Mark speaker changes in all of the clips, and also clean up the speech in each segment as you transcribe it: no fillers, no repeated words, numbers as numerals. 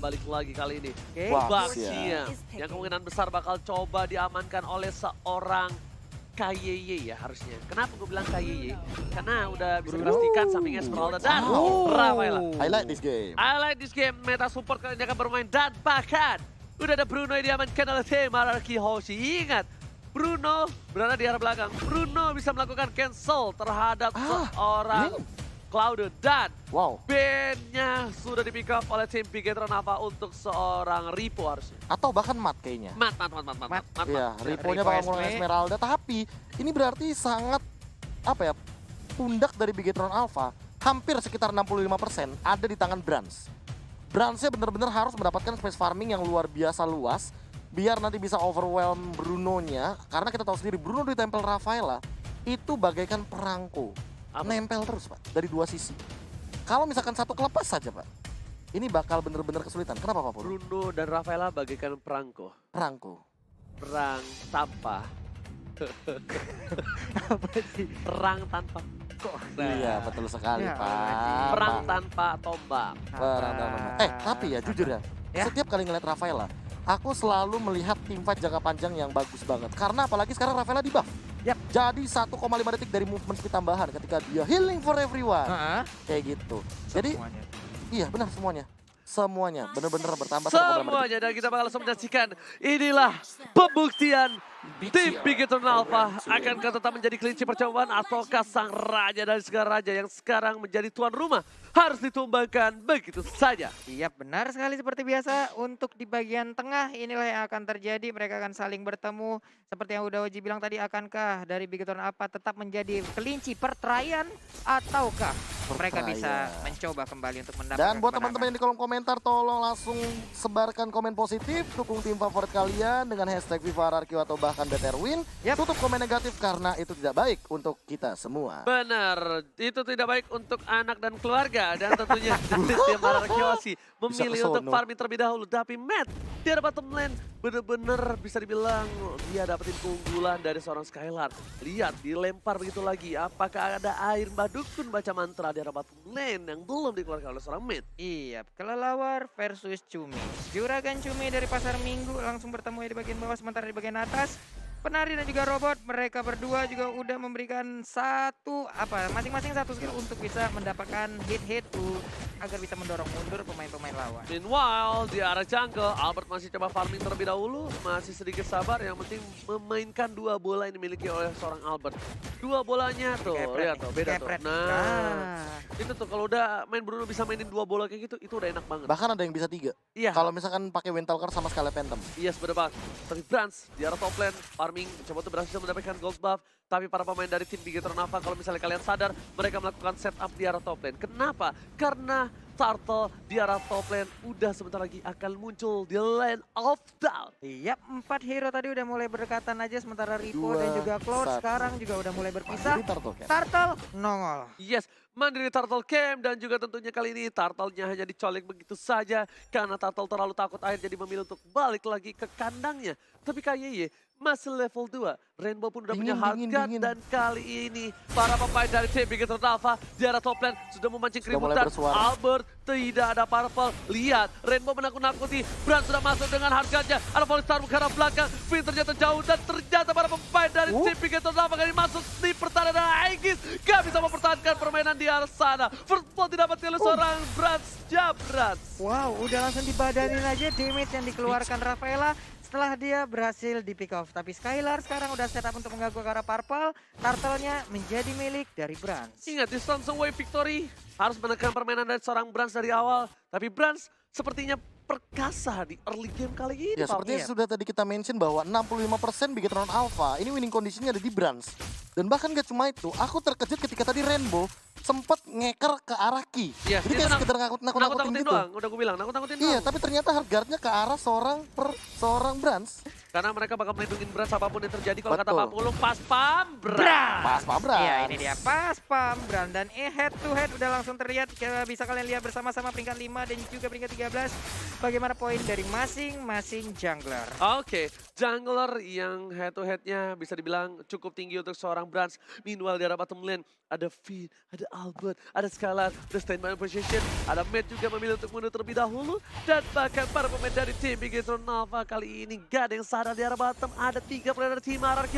Speaker 1: balik lagi kali ini.
Speaker 2: Wah,
Speaker 1: Baxia yang kemungkinan besar bakal coba diamankan oleh seorang KYY ya harusnya. Kenapa gue bilang KYY? Karena udah bisa dipastikan samping Esmeralda dan Rafaela.
Speaker 2: I like this game.
Speaker 1: I like this game, meta support kali ini akan bermain dan bahkan udah ada Bruno yang diamankan oleh tim Araki Hoshi. Ingat, Bruno berada di arah belakang. Bruno bisa melakukan cancel terhadap seorang Cloud dan ban-nya sudah di pick up oleh tim Bigetron Alpha untuk seorang Ripo harusnya.
Speaker 2: Atau bahkan Mat kayaknya.
Speaker 1: Mat.
Speaker 2: Iya, Ripo-nya bakal mulai Esmeralda. Tapi ini berarti sangat, apa ya, pundak dari Bigetron Alpha. Hampir sekitar 65% ada di tangan Brans. Bransnya benar-benar harus mendapatkan space farming yang luar biasa luas. Biar nanti bisa overwhelm Bruno-nya. Karena kita tahu sendiri, Bruno ditempel Rafaela itu bagaikan perangko. Nempel terus, Pak, dari dua sisi. Kalau misalkan satu kelepas saja, Pak, ini bakal bener-bener kesulitan. Kenapa, Pak Pur?
Speaker 1: Bruno dan Rafaela bagaikan perangko. Perang tanpa.
Speaker 3: Apa sih?
Speaker 1: Perang tanpa.
Speaker 2: Iya, betul sekali,
Speaker 3: Ya,
Speaker 2: Pak.
Speaker 1: Perang tanpa tombak.
Speaker 2: Perang tanpa. Tapi ya, jujur ya, setiap kali ngeliat Rafaela, aku selalu melihat teamfight jangka panjang yang bagus banget. Karena apalagi sekarang Rafaela di buff. Jadi 1,5 detik dari movement speed tambahan ketika dia healing for everyone. Kayak gitu. Jadi, iya benar semuanya. Semuanya benar-benar bertambah 1,5 detik.
Speaker 1: Semuanya, dan kita bakal langsung menyaksikan. Inilah pembuktian tim Bigetron Alpha. Akankah tetap menjadi kelinci percobaan ataukah sang raja dari segala raja yang sekarang menjadi tuan rumah harus ditumbangkan begitu saja.
Speaker 3: Iya, benar sekali seperti biasa. Untuk di bagian tengah inilah yang akan terjadi. Mereka akan saling bertemu. Seperti yang udah Oji bilang tadi, akankah dari Bigetron Alpha tetap menjadi kelinci pertraian ataukah mereka bisa mencoba kembali untuk mendapatkan
Speaker 2: Dan buat
Speaker 3: kemenangan.
Speaker 2: teman-teman yang di kolom komentar, tolong langsung sebarkan komen positif, dukung tim favorit kalian dengan hashtag VivaRRQ atau bahkan BTRWin. Tutup komen negatif karena itu tidak baik untuk kita semua.
Speaker 1: Benar, itu tidak baik untuk anak dan keluarga. Dan tentunya tim Araki Hoshi memilih untuk farming terlebih dahulu. Tapi Matt, di arah bottom lane bener-bener bisa dibilang dia dapetin keunggulan dari seorang Skylar. Lihat, dilempar begitu lagi. Apakah ada air mbak dukun baca mantra di arah bottom lane yang belum dikeluarkan oleh seorang Matt?
Speaker 3: Iya, kelelawar versus Cumi. Juragan Cumi dari pasar Minggu langsung bertemu di bagian bawah, sementara di bagian atas penari dan juga robot, mereka berdua juga udah memberikan masing-masing satu skill untuk bisa mendapatkan hit agar bisa mendorong mundur pemain-pemain lawan.
Speaker 1: Meanwhile, di arah jungle, Albert masih coba farming terlebih dahulu. Masih sedikit sabar, yang penting memainkan dua bola yang dimiliki oleh seorang Albert. Dua bolanya tuh, lihat tuh, beda tuh. Nah, itu tuh kalau udah main Bruno bisa mainin dua bola kayak gitu, itu udah enak banget.
Speaker 2: Bahkan ada yang bisa 3.
Speaker 1: Iya.
Speaker 2: Kalau misalkan pakai Wintalker sama Scarlet Phantom.
Speaker 1: Yes, bener banget. Tapi Brans di arah top lane, farming coba tuh berhasil mendapatkan gold buff. Tapi para pemain dari tim Bigetron Alpha, kalau misalnya kalian sadar, mereka melakukan setup di arah top lane. Kenapa? Karena Turtle di arah top lane udah sebentar lagi akan muncul di lane of Down.
Speaker 3: Iya, 4 hero tadi udah mulai berdekatan aja, sementara Ripo dan juga Cloud sekarang juga udah mulai berpisah. Turtle nongol.
Speaker 1: Yes, mandiri Turtle Camp, dan juga tentunya kali ini Turtle-nya hanya dicolek begitu saja karena Turtle terlalu takut air jadi memilih untuk balik lagi ke kandangnya. Tapi KYY masih level 2. Rainbow pun udah punya harga dan kali ini para pemain dari tim Bigetron Alpha di arah top lane sudah memancing keributan. Albert tidak ada purple. Lihat, Rainbow menakut-nakuti. Brand sudah masuk dengan harganya. Ada Polystar ke arah belakang. Fin ternyata jauh dan ternyata para pemain dari tim Bigetron Alpha kali ini masuk di pertahanan dan Aegis gak bisa mempertahankan permainan di arah sana. First blood didapati oleh seorang Brand Jabran.
Speaker 3: Wow, udah langsung dibadanin aja damage yang dikeluarkan Rafaela setelah dia berhasil di pick off. Tapi Skylar sekarang udah setup untuk mengganggu ke arah Purple. Turtle-nya menjadi milik dari Brans.
Speaker 1: Ingat, distance away victory harus menekan permainan dari seorang Brans dari awal. Tapi Brans sepertinya perkasa di early game kali ini.
Speaker 2: Ya, sepertinya sudah tadi kita mention bahwa 65% Bigetron Alpha ini winning conditionnya ada di Brans. Dan bahkan gak cuma itu, aku terkejut ketika tadi Rainbow sempat ngeker ke arah Ki.
Speaker 1: Yes,
Speaker 2: jadi kayak sekedar nakut-nakutin gitu.
Speaker 1: Doang, udah gue bilang, nakut-nakutin doang.
Speaker 2: Iya, tapi ternyata harganya ke arah seorang Brans.
Speaker 1: Karena mereka bakal melindungi Brans apapun yang terjadi. Kalau kata Pak Pulung, pas pam Brans.
Speaker 2: Pas pam Brans.
Speaker 3: Iya, ini dia pas pam Brans. Dan head to head udah langsung terlihat. Bisa kalian lihat bersama-sama peringkat 5 dan juga peringkat 13. Bagaimana poin dari masing-masing jungler.
Speaker 1: Oke, Jungler yang head to headnya bisa dibilang cukup tinggi untuk seorang Brans. Meanwhile di arah bottom lane ada Finn, ada Albert, ada Skylar, ada standby position, ada Matt juga memilih untuk mundur terlebih dahulu. Dan bahkan para pemain dari tim Bigetron Alpha kali ini gak ada yang sadar di arah bottom. Ada 3 player dari tim RRQ.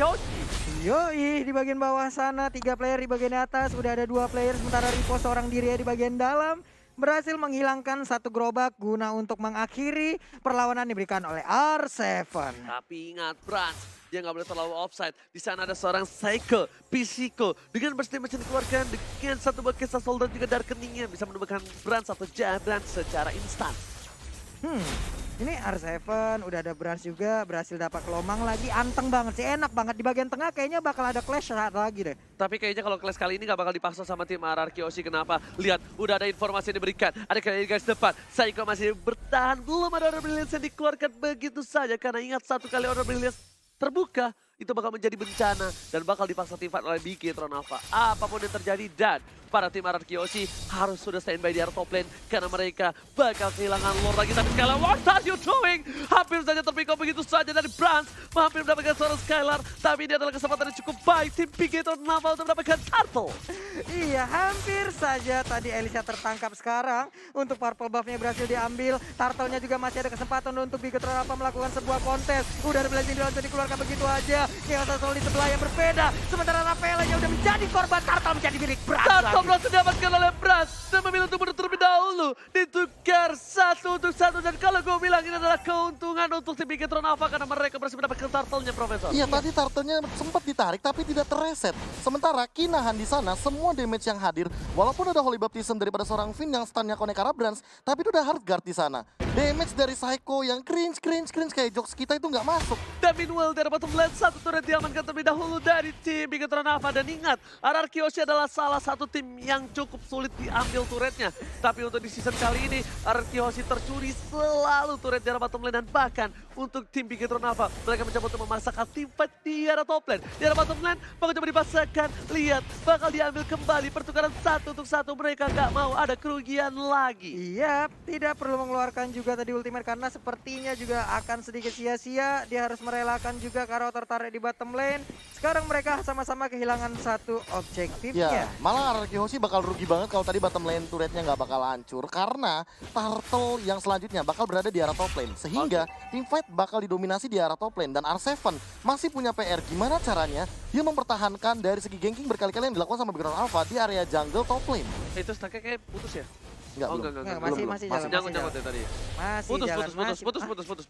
Speaker 3: Yoi, di bagian bawah sana 3 player, di bagian atas udah ada 2 player, sementara Ripo seorang diri ya di bagian dalam. Berhasil menghilangkan 1 gerobak guna untuk mengakhiri perlawanan diberikan oleh R7.
Speaker 1: Tapi ingat Brans, dia nggak boleh terlalu offside. Di sana ada seorang Psycho, Pisiko. Dengan bersedia dikeluarkan dengan 1 buah kisah soldat juga dari keningnya. Bisa menemukan Brans atau Brans secara instan.
Speaker 3: Ini R7 udah ada Brans juga, berhasil dapat kelomang lagi, anteng banget sih, enak banget. Di bagian tengah kayaknya bakal ada clash lagi deh.
Speaker 1: Tapi kayaknya kalau clash kali ini nggak bakal dipaksa sama tim RRQ Oshi. Kenapa? Lihat, udah ada informasi yang diberikan. Ada kali guys depan, Psycho masih bertahan. Belum ada order brilliance yang dikeluarkan begitu saja. Karena ingat, 1 kali order brilliance terbuka, itu bakal menjadi bencana dan bakal dipaksa tim fight oleh Bigetron Alpha. Apapun yang terjadi, dan para tim RRQ Oshi harus sudah standby di area top lane karena mereka bakal kehilangan lore lagi. Tapi Skylar, what are you doing? Hampir saja terpikau begitu saja dari Brans, hampir mendapatkan seorang Skylar, tapi ini adalah kesempatan yang cukup baik tim Bigetron Alpha untuk mendapatkan turtle.
Speaker 3: Iya, hampir saja tadi Elisa tertangkap. Sekarang untuk purple buff-nya berhasil diambil. Turtle-nya juga masih ada kesempatan untuk Bigetron Alpha melakukan sebuah kontes. Udah ada blazing launcher dikeluarkan begitu aja. Chaos Soul di sebelah yang berbeda. Sementara Rafaela-nya udah menjadi korban, Turtle menjadi milik Brans
Speaker 1: Turtle
Speaker 3: lagi.
Speaker 1: berhasil didapatkan oleh Brans dan memilih untuk mundur terlebih dahulu. Ditukar 1 untuk 1, dan kalau gue bilang ini adalah keuntungan untuk tim Bigetron Alpha karena mereka berhasil mendapatkan turtle-nya, Profesor.
Speaker 2: Iya, tadi turtle-nya sempat ditarik tapi tidak terreset. Sementara Kinahan di sana semua damage yang hadir, walaupun ada Holy Baptism daripada seorang Finn yang stunnya connect ke arah Brans, tapi itu udah hard guard di sana. Damage dari Psycho yang cringe kayak jokes kita itu nggak masuk.
Speaker 1: Dan meanwhile dari bottom lane 1 turret diamankan terlebih dahulu dari tim Bigetron Alpha. Dan ingat, RRQ Oshi adalah salah satu tim yang cukup sulit diambil turretnya. Tapi untuk di season kali ini, RRQ Oshi tercuri selalu turret di arah bottom lane. Dan bahkan untuk tim Bigetron Alpha, mereka mencoba untuk memaksakan tim fight di arah top lane. Di arah bottom lane, bakal coba dipaksakan. Lihat, bakal diambil kembali pertukaran 1 untuk 1. Mereka nggak mau ada kerugian lagi.
Speaker 3: Iya, tidak perlu mengeluarkan juga tadi ultimate karena sepertinya juga akan sedikit sia-sia. Dia harus merelakan juga Karo tertarik di bottom lane. Sekarang mereka sama-sama kehilangan 1 objektifnya.
Speaker 2: Ya, malah RRQ Hoshi bakal rugi banget kalau tadi bottom lane turretnya nggak bakal hancur karena turtle yang selanjutnya bakal berada di arah top lane. Sehingga tim fight bakal didominasi di arah top lane dan R7 masih punya PR. Gimana caranya dia mempertahankan dari segi ganking berkali-kali yang dilakukan sama Bigetron Alpha di area jungle top lane.
Speaker 1: Itu stacknya kayak putus ya?
Speaker 2: Enggak,
Speaker 1: Oh,
Speaker 2: belum.
Speaker 1: enggak.
Speaker 3: Masih
Speaker 2: Belum,
Speaker 3: jalan,
Speaker 2: masih
Speaker 1: Nyangkut-nyangkut ya tadi.
Speaker 3: Masih
Speaker 1: Putus.
Speaker 3: jalan, masih-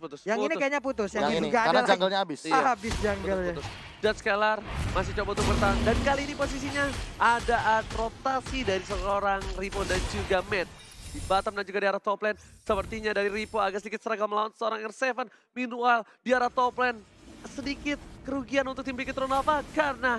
Speaker 1: Putus.
Speaker 3: Yang ini kayaknya putus,
Speaker 2: Yang ini
Speaker 3: nggak
Speaker 2: karena
Speaker 3: ada
Speaker 2: jungle-nya habis.
Speaker 1: Iya.
Speaker 3: habis jungle-nya.
Speaker 1: Putus. Dan Skylar masih coba untuk bertahan. Dan kali ini posisinya ada rotasi dari seorang Ripo dan juga Matt. Di bottom dan juga di arah top lane. Sepertinya dari Ripo agak sedikit seragam melawan seorang R7. Meanwhile di arah top lane sedikit kerugian untuk tim Bigetron Alpha karena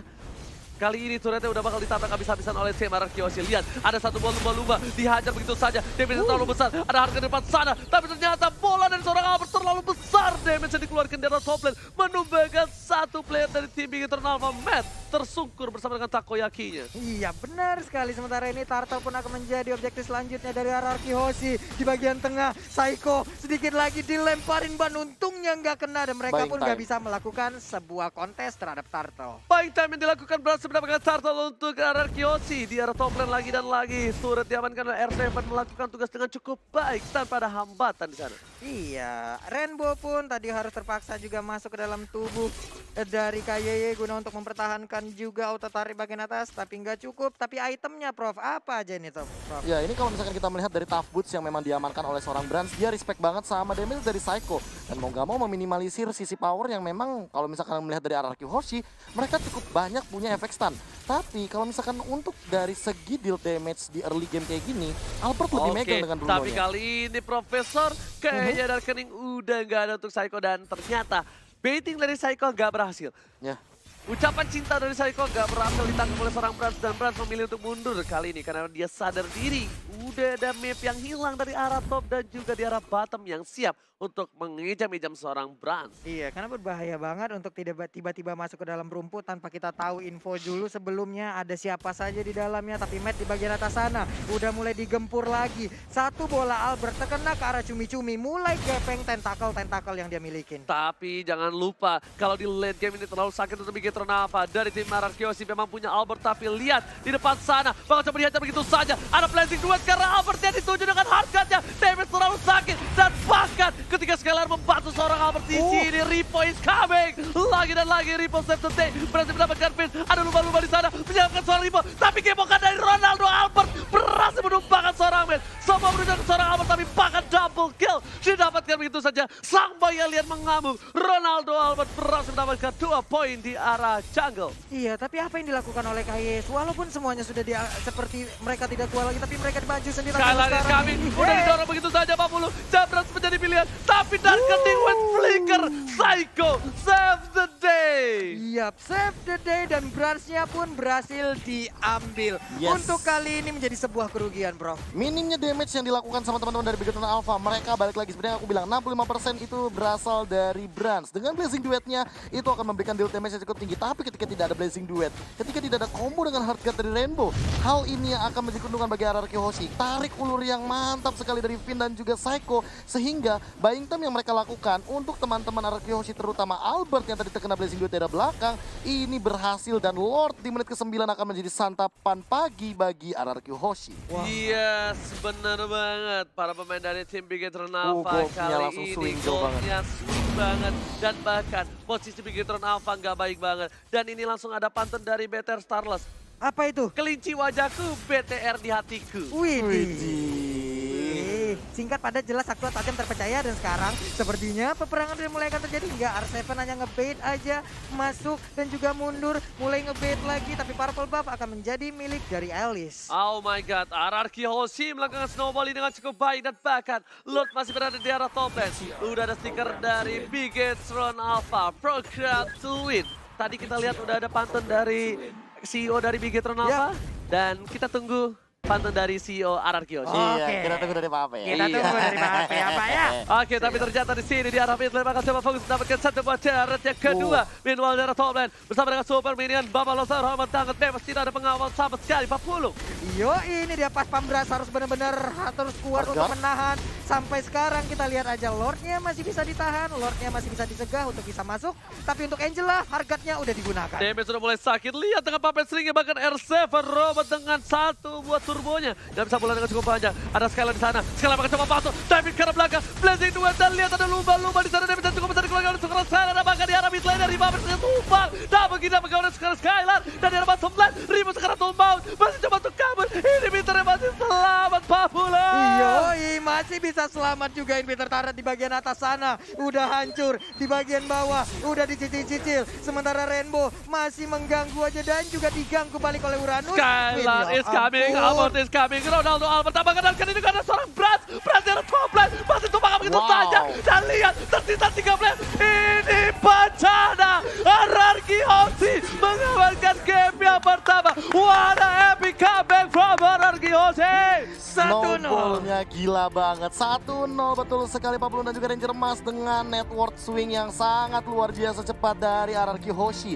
Speaker 1: kali ini turretnya udah bakal ditabrak habis-habisan oleh tim RRQ Oshi. Lihat, ada 1 bola lumba-lumba dihajar begitu saja. Damage terlalu besar, ada harga di depan sana. Tapi ternyata bola dari seorang Albert terlalu besar. Damage yang dikeluarkan dari top lane menumbangkan 1 player dari tim Bigetron Alpha. Matt tersungkur bersama dengan takoyakinya.
Speaker 3: Iya, benar sekali. Sementara ini Turtle pun akan menjadi objektif selanjutnya dari RRQ Hoshi. Di bagian tengah, Psycho sedikit lagi dilemparin ban. Untungnya nggak kena dan mereka
Speaker 2: Buying
Speaker 3: pun nggak
Speaker 2: time.
Speaker 3: bisa melakukan sebuah kontes terhadap Turtle.
Speaker 1: Buying time yang dilakukan berhasil mendapatkan turtle untuk RRQ Oshi. Di arah top lane lagi dan lagi. Turret diamankan oleh R7 melakukan tugas dengan cukup baik tanpa ada hambatan di sana.
Speaker 3: Iya, Rainbow pun tadi harus terpaksa juga masuk ke dalam tubuh dari KYY guna untuk mempertahankan juga auto tarik bagian atas, tapi nggak cukup. Tapi itemnya, Prof, apa aja nih, Prof?
Speaker 2: Ya, ini kalau misalkan kita melihat dari tough boots yang memang diamankan oleh seorang Brans, dia respect banget sama damage dari Psycho. Dan mau nggak mau meminimalisir sisi power yang memang kalau misalkan melihat dari RRQ Hoshi, mereka cukup banyak punya efek stun. Tapi kalau misalkan untuk dari segi deal damage di early game kayak gini, Albert lebih megang dengan Bruno-nya.
Speaker 1: Tapi kali ini Profesor kayaknya Darkening udah nggak ada untuk Psycho dan ternyata baiting dari Psycho nggak berhasil.
Speaker 2: Ya.
Speaker 1: Ucapan cinta dari Saiko gak berhasil ditangkap oleh seorang Brans dan Brans memilih untuk mundur kali ini karena dia sadar diri. Udah ada map yang hilang dari arah top dan juga di arah bottom yang siap untuk mengejam-ejam seorang Brans.
Speaker 3: Iya, karena berbahaya banget untuk tidak tiba-tiba masuk ke dalam rumput tanpa kita tahu info dulu sebelumnya ada siapa saja di dalamnya. Tapi Matt di bagian atas sana udah mulai digempur lagi. Satu bola Albert terkena ke arah cumi-cumi, mulai gepeng tentakel yang dia milikin.
Speaker 1: Tapi jangan lupa kalau di late game ini terlalu sakit untuk bikin Tronava dari tim Ararkiosi memang punya Albert, tapi lihat di depan sana bakal coba dihajar begitu saja. Ada blazing duet karena Albert yang dituju dengan hardcutnya. Damage terlalu sakit dan bahkan ketika Skylar membantu seorang Albert di sini, Ripo is coming. Lagi dan lagi Ripo save the day, berhasil mendapatkan finish. Ada lumba-lumba di sana menyelamatkan seorang Ripo, tapi gemokan dari Ronaldo Albert berhasil menumpahkan seorang man. Semua menuju ke seorang Albert, tapi bahkan double kill didapatkan begitu saja. Sang bayi alien mengamuk. Ronaldo Albert berhasil mendapatkan 2 poin di arah jungle.
Speaker 3: Iya, tapi apa yang dilakukan oleh KYS? Walaupun semuanya sudah seperti mereka tidak kuat lagi, tapi mereka maju sendiri.
Speaker 1: Skylar is coming, udah didorong begitu saja 40. Jabras menjadi pilihan, tapi Duncan with flicker. Saiko save the day.
Speaker 3: Yap, save the day dan Bransnya pun berhasil diambil.
Speaker 2: Yes.
Speaker 3: Untuk kali ini menjadi sebuah kerugian, bro.
Speaker 2: Minimnya damage yang dilakukan sama teman-teman dari Bigetron Alpha, mereka balik lagi. Sebenarnya aku bilang 65% itu berasal dari Brans. Dengan blazing duetnya itu akan memberikan deal damage yang cukup tinggi. Tapi ketika tidak ada blazing duet, ketika tidak ada combo dengan hardcut dari Rainbow, hal ini yang akan menjadi keuntungan bagi RRQ Hoshi. Tarik ulur yang mantap sekali dari Finn dan juga Saiko, sehingga buying time yang mereka lakukan untuk teman-teman RRQ Hoshi, terutama Albert yang tadi terkena blazing duet dari belakang, ini berhasil dan Lord di menit ke-9 akan menjadi santapan pagi bagi RRQ Hoshi.
Speaker 1: Yes, benar banget. Para pemain dari tim Bigetron Alpha
Speaker 2: goalnya
Speaker 1: kali
Speaker 2: langsung
Speaker 1: ini
Speaker 2: swing jauh banget.
Speaker 1: goalnya swing banget. Dan bahkan posisi Bigetron Alpha nggak baik banget. Dan ini langsung ada pantun dari BTR Starless.
Speaker 3: Apa itu?
Speaker 1: Kelinci wajahku, BTR di hatiku.
Speaker 3: Singkat padat jelas aktual tajam terpercaya dan sekarang sepertinya peperangan sudah mulai akan terjadi hingga R7 hanya ngebait aja masuk dan juga mundur mulai ngebait lagi tapi Purple Buff akan menjadi milik dari Alice.
Speaker 1: Oh my god, RRQ Hoshi melakukan snowball ini dengan cukup baik dan bahkan Lord masih berada di arah top lane. Udah ada stiker dari Bigetron Alpha, program to win. Tadi kita lihat udah ada pantun dari CEO dari Bigetron Alpha dan kita tunggu pantun dari CEO RRQ Hoshi.
Speaker 2: Iya, kita tunggu dari Pape ya.
Speaker 3: Kita tunggu dari Pape apa ya?
Speaker 1: Oke, tapi ternyata di sini di arah mid lane maka coba fokus mendapatkan satu buah turret yang kedua. Meanwhile di arah top lane bersama dengan Super Minion, Baba Losar, Roman Tangan, bebas tidak ada pengawal sama sekali, 40.
Speaker 3: Yo, ini dia pas Pambras harus benar-benar terus kuat untuk menahan. Sampai sekarang kita lihat aja Lordnya masih bisa ditahan, Lordnya masih bisa dicegah untuk bisa masuk. Tapi untuk Angela hargatnya udah digunakan.
Speaker 1: Damage sudah mulai sakit, lihat dengan puppet stringnya bahkan R7 Robot dengan satu buat turbonya. Dan bisa bola dengan cukup panjang, ada Skylar di sana. Skylar akan coba masuk, diving ke arah belakang, blazing duet dan lihat ada lumba-lumba di sana. Damage cukup besar dikeluarkan oleh seorang Skylar, bahkan di arah mid lane dari Puppet stringnya tumbang. Tak begitu bagaimana sekarang Skylar dan di arah bottom lane, Rimo sekarang tumbang, masih coba untuk kabur. Ini Peter masih selamat, Papula.
Speaker 3: Yoi, masih bisa selamat juga Inhibitor turret di bagian atas sana. Udah hancur di bagian bawah, udah dicicil-cicil. Sementara Rainbow masih mengganggu aja dan juga diganggu balik oleh Uranus.
Speaker 1: Skylar is coming, Albert is coming, Ronaldo Albert tambahkan dan kali ini ada seorang Brans di arah top lane, masih tumbang begitu saja. Dan lihat tersisa 3 lane, ini bencana. RRQ Hoshi mengamankan game yang pertama. What a epic comeback from RRQ Hoshi. 1-0.
Speaker 2: Snowballnya gila banget. 1-0 betul sekali Pablo dan juga Ranger Mas dengan network swing yang sangat luar biasa cepat dari RRQ Hoshi.